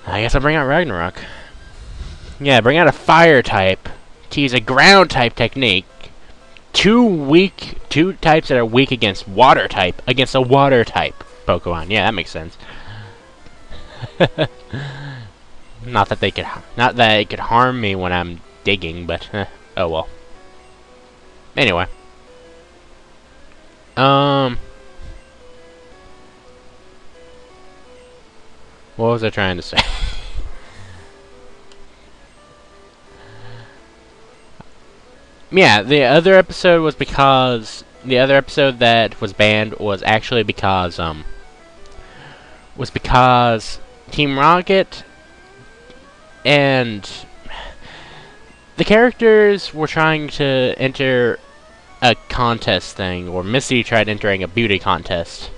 I guess I'll bring out Ragnarok. Yeah, bring out a fire type to use a ground type technique. Two types that are weak against water type against a water type Pokemon. Yeah, that makes sense. Not that it could harm me when I'm digging, but oh well. Anyway. What was I trying to say? Yeah, the other episode that was banned was actually because Team Rocket and the characters were trying to enter a contest thing, or Misty tried entering a beauty contest.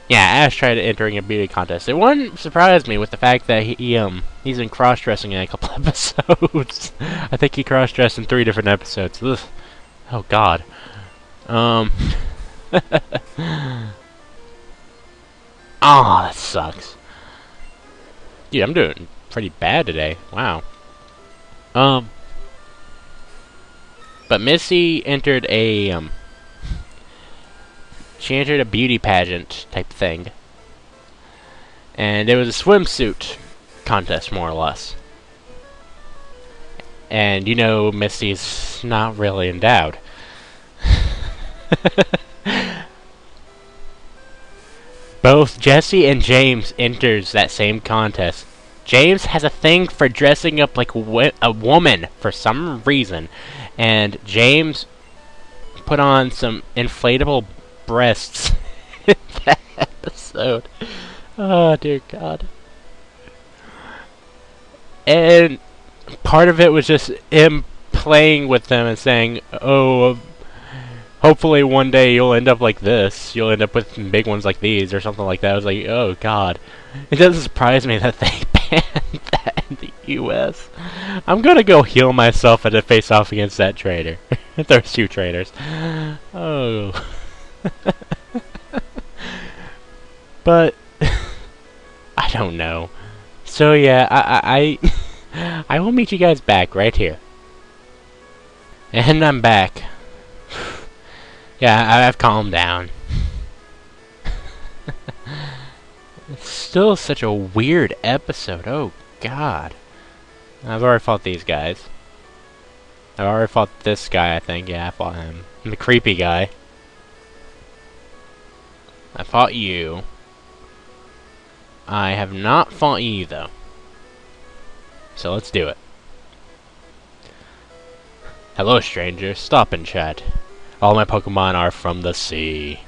Yeah, Ash tried entering a beauty contest. It wouldn't surprise me with the fact that he's been cross-dressing in a couple episodes. I think he cross-dressed in 3 different episodes. Ugh. Oh God. Oh, that sucks. Dude, I'm doing pretty bad today. Wow. But Missy entered a she entered a beauty pageant type thing. And it was a swimsuit contest, more or less. And you know Misty's not really endowed. Both Jesse and James enters that same contest. James has a thing for dressing up like a woman for some reason. And James put on some inflatable breasts in that episode. Oh, dear God. And part of it was just him playing with them and saying, oh, hopefully one day you'll end up like this. You'll end up with big ones like these or something like that. I was like, oh, God. It doesn't surprise me that they banned that in the U.S. I'm gonna go heal myself at a face-off against that trader. There's 2 traders. Oh. But I don't know. So yeah, I will meet you guys back right here. And I'm back. Yeah, I've calmed down. It's still such a weird episode. Oh God. I've already fought these guys. I've already fought this guy, I think. Yeah, I fought him. The creepy guy. I fought you. I have not fought you, though. So let's do it. Hello, stranger. Stop and chat. All my Pokemon are from the sea.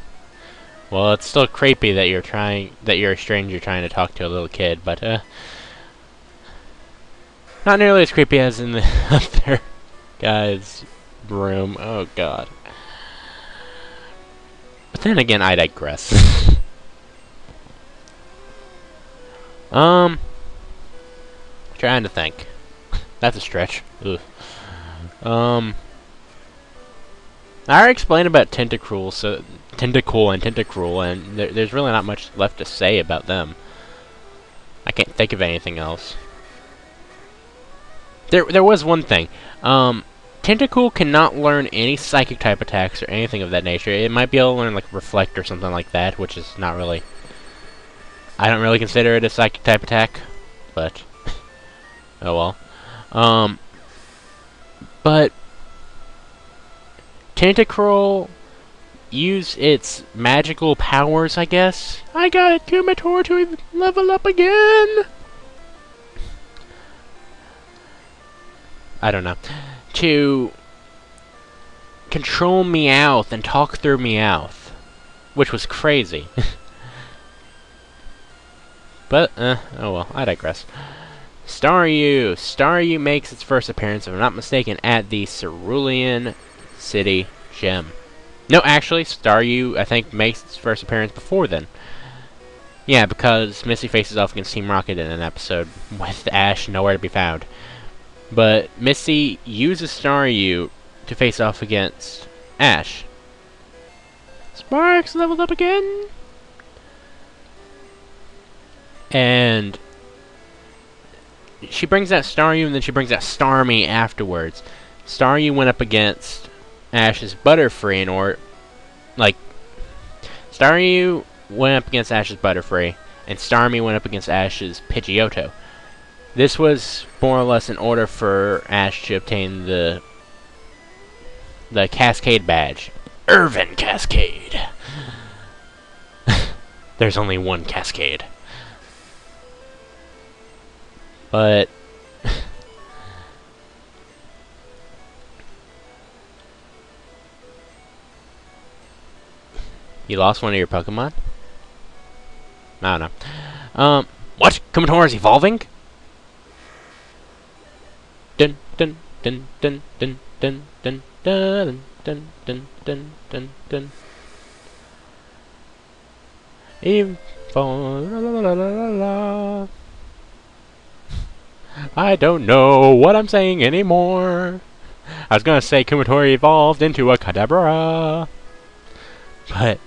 Well, it's still creepy that you're a stranger trying to talk to a little kid, but not nearly as creepy as in the other guy's room. Oh God. But then again, I digress. Trying to think. That's a stretch. Ugh. I already explained about Tentacool and Tentacruel, and there's really not much left to say about them. I can't think of anything else. There was one thing. Tentacool cannot learn any psychic type attacks or anything of that nature. It might be able to learn like Reflect or something like that, which is not really. I don't really consider it a psychic type attack, but oh well. But Tentacruel use its magical powers, I guess. I got Kumator to level up again. I don't know. To control Meowth and talk through Meowth, which was crazy. But, oh well, I digress. Staryu! Staryu makes its first appearance, if I'm not mistaken, at the Cerulean City Gym. No, actually, Staryu, I think, makes its first appearance before then. Yeah, because Misty faces off against Team Rocket in an episode with Ash nowhere to be found. But Misty uses Staryu to face off against Ash. Sparks leveled up again! And she brings out Staryu, and then she brings out Starmie afterwards. Staryu went up against Ash's Butterfree, Staryu went up against Ash's Butterfree, and Starmie went up against Ash's Pidgeotto. This was more or less in order for Ash to obtain the Cascade badge. Irvin Cascade! There's only one Cascade. But you lost one of your Pokemon? I don't know. What? Kumatora is evolving? Dun dun dun dun dun dun dun dun dun dun dun dun dun. I don't know what I'm saying anymore. I was gonna say Kumatora evolved into a Kadabra, but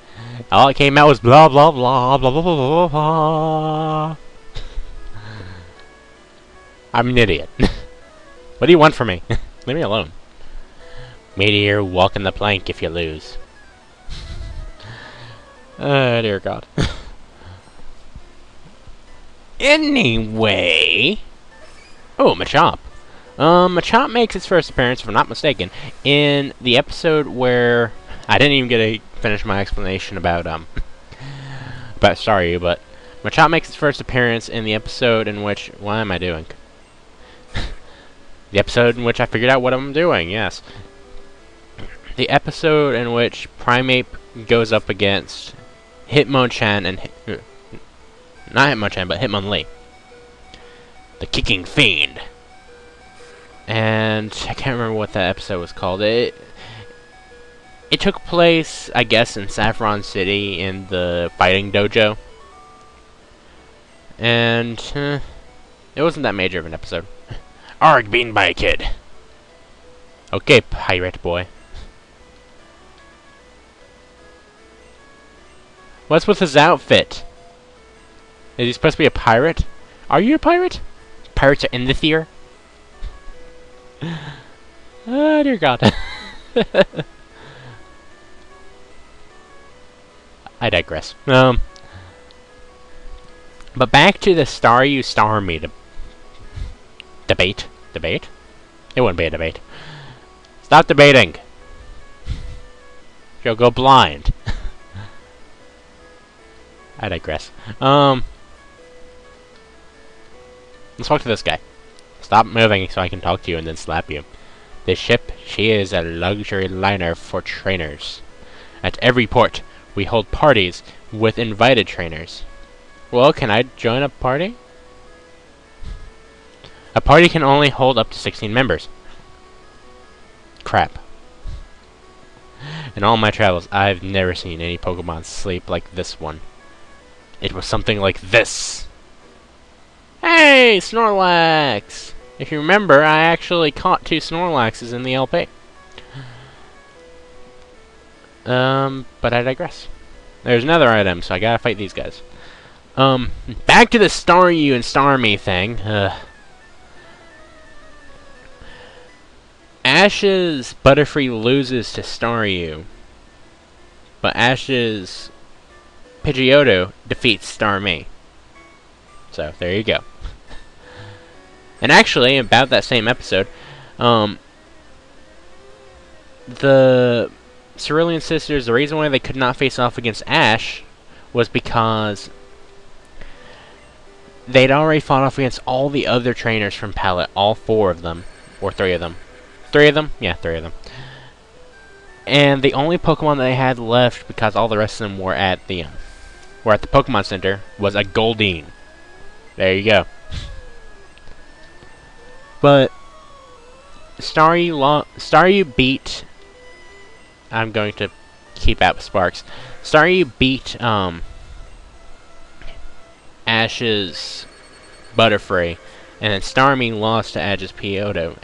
all it came out was blah blah blah blah blah blah blah blah. I'm an idiot. What do you want from me? Leave me alone. Meteor, walking the plank if you lose. Dear God. Anyway. Oh, Machop. Machop makes its first appearance, if I'm not mistaken, in the episode where I didn't even get to finish my explanation about Staryu, but Machop makes its first appearance in the episode in which... What am I doing? The episode in which I figured out what I'm doing, yes. The episode in which Primeape goes up against Hitmonchan and... not Hitmonchan, but Hitmonlee. The Kicking Fiend. And I can't remember what that episode was called. It took place, I guess, in Saffron City in the fighting dojo. And it wasn't that major of an episode. Arg, beaten by a kid. Okay, pirate boy. What's with his outfit? Is he supposed to be a pirate? Are you a pirate? Pirates are in the theater. Oh, dear God. I digress. But back to the Staryu Starmie debate. Debate? It wouldn't be a debate. Stop debating. You'll go blind. I digress. Let's talk to this guy. Stop moving so I can talk to you and then slap you. This ship, she is a luxury liner for trainers. At every port, we hold parties with invited trainers. Well, can I join a party? A party can only hold up to 16 members. Crap. In all my travels, I've never seen any Pokemon sleep like this one. It was something like this. Hey, Snorlax! If you remember, I actually caught 2 Snorlaxes in the LP. But I digress. There's another item, so I gotta fight these guys. Back to the Staryu and Starmie thing. Ash's Butterfree loses to Staryu, but Ash's Pidgeotto defeats Starmie. So, there you go. And actually, about that same episode, the Cerulean Sisters, the reason why they could not face off against Ash was because they'd already fought off against all the other trainers from Palette, all 4 of them, or 3 of them. 3 of them? Yeah, 3 of them. And the only Pokemon that they had left, because all the rest of them were at the Pokemon Center, was a GOLDEEN. There you go. But Staryu beat... I'm going to keep out Sparks. Staryu beat Ash's Butterfree, and then Starmie lost to Ash's Pidgeotto.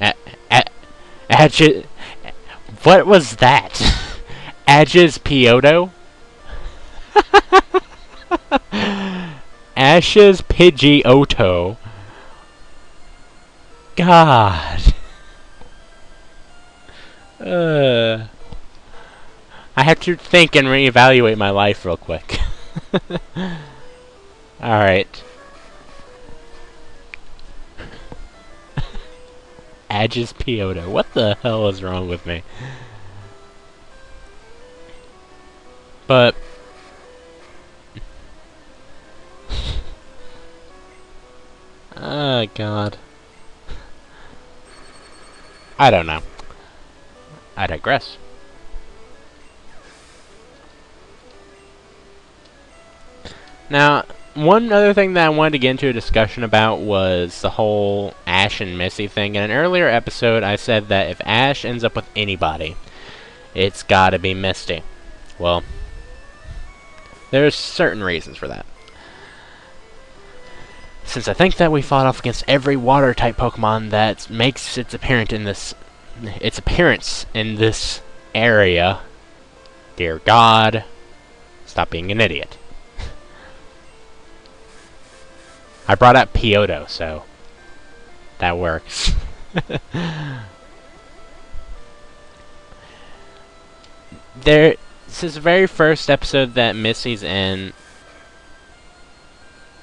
What was that? Ash's Pidgeotto? Ash's Pidgeotto God. I have to think and reevaluate my life real quick. Alright. Aegis Piota. What the hell is wrong with me? But... oh, God. I don't know. I digress. Now, one other thing that I wanted to get into a discussion about was the whole Ash and Missy thing. In an earlier episode, I said that if Ash ends up with anybody, it's gotta be Misty. Well, there's certain reasons for that. Since I think that we fought off against every water-type Pokemon that makes its appearance in this area, dear God, stop being an idiot. I brought up Piotto, so that works. This is the very first episode that Missy's in.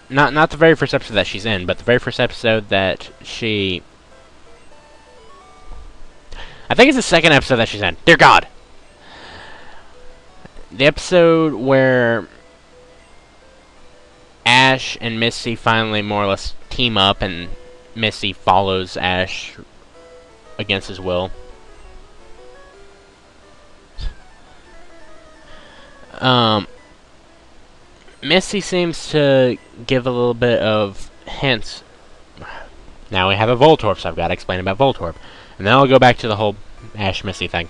Not the very first episode that she's in, but the very first episode that she... I think it's the second episode that she's in. Dear God! The episode where Ash and Misty finally more or less team up and Misty follows Ash against his will. Misty seems to give a little bit of hints. Now we have a Voltorb, so I've got to explain about Voltorb. And then I'll go back to the whole Ash-Misty thing.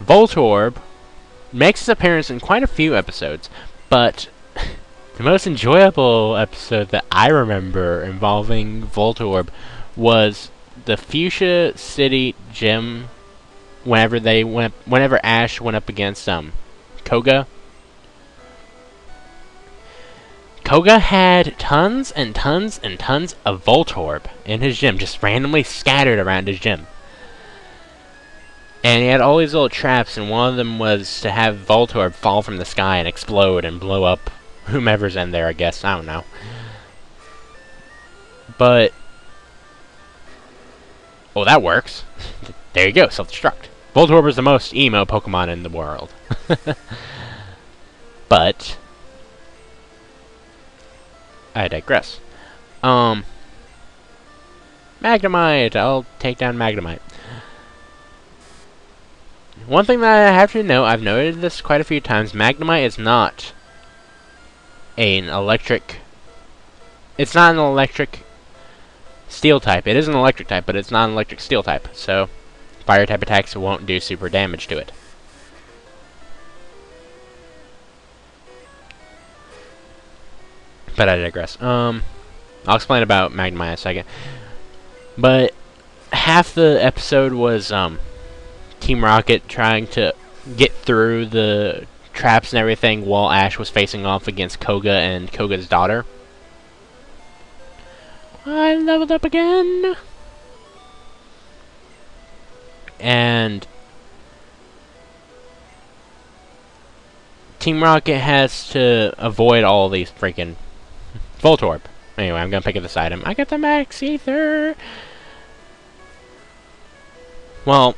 Voltorb makes his appearance in quite a few episodes, but the most enjoyable episode that I remember involving Voltorb was the Fuchsia City Gym whenever Ash went up against Koga. Koga had tons and tons and tons of Voltorb in his gym, just randomly scattered around his gym. And he had all these little traps, and one of them was to have Voltorb fall from the sky and explode and blow up whomever's in there, I guess. I don't know. But... oh, that works. There you go, self-destruct. Voltorb is the most emo Pokemon in the world. But... I digress. Magnemite! I'll take down Magnemite. One thing that I have to note, I've noted this quite a few times, Magnemite is not an electric... it's not an electric steel type. It is an electric type, but it's not an electric steel type. So, fire type attacks won't do super damage to it. But I digress. I'll explain about Magnemite in a second. But half the episode was Team Rocket trying to get through the traps and everything while Ash was facing off against Koga and Koga's daughter. I leveled up again! And Team Rocket has to avoid all these freaking Voltorb. Anyway, I'm gonna pick up this item. I got the Max Ether! Well,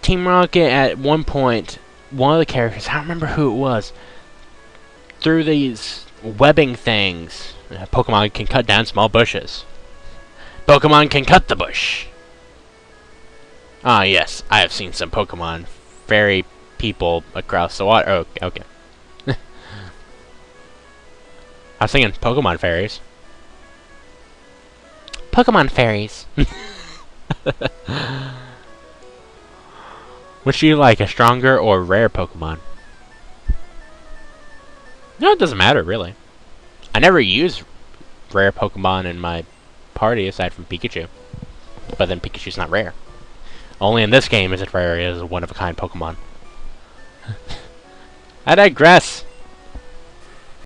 Team Rocket, at one point, one of the characters, I don't remember who it was, through these webbing things. Pokemon can cut down small bushes. Pokemon can cut the bush! Ah, yes, I have seen some Pokemon fairy people across the water. Oh, okay. I was thinking Pokemon fairies. Pokemon fairies! Which do you like, a stronger or rare Pokemon? No, it doesn't matter, really. I never use rare Pokemon in my party, aside from Pikachu. But then Pikachu's not rare. Only in this game is it rare as a one-of-a-kind Pokemon. I digress!